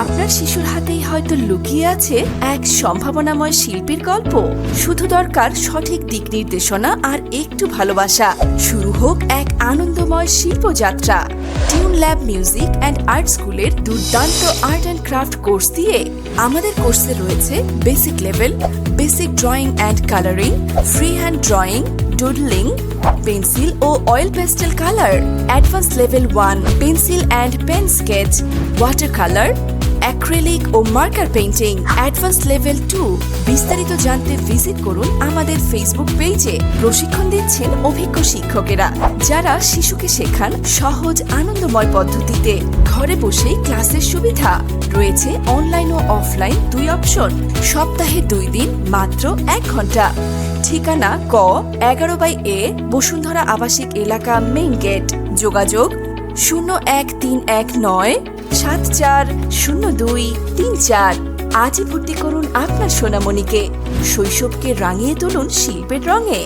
আপনার শিশুর হাতেই হয়তো লুকিয়ে আছে এক সম্ভাবনাময় শিল্পীর গল্প। শুধু দরকার সঠিক দিক নির্দেশনা আর একটু ভালোবাসা। শুরু হোক এক আনন্দময় শিল্পযাত্রা। Tune lab music and art স্কুলের দুর্দান্ত আর্ট অ্যান্ড ক্রাফট কোর্স দিয়ে আমাদের কোর্সে রয়েছে basic level, basic drawing and colouring, free hand drawing, doodling, pencil ও oil pastel colour, advance level 1 pencil and pen sketch, water colour, acrylic ও marker painting, advance level 2। বিস্তারিত জানতে visit করুন আমাদের ফেসবুক পেজে। প্রশিক্ষণ দিচ্ছেন অভিজ্ঞ শিক্ষকেরা, যারা শিশুকে শেখান সহজ আনন্দময় পদ্ধতিতে। ঘরে বসেই ক্লাসের সুবিধা রয়েছে, অনলাইন ও অফলাইন 2 অপশন। সপ্তাহে 2 দিন, মাত্র 1 ঘন্টা। ঠিকানা ক 11/A বসুন্ধরা আবাসিক এলাকা, মেইন গেট। যোগাযোগ 01319 740234। আজই ভর্তি করুন আপনার সোনামণিকে। শৈশবকে রাঙিয়ে তুলুন শিল্পের রঙে।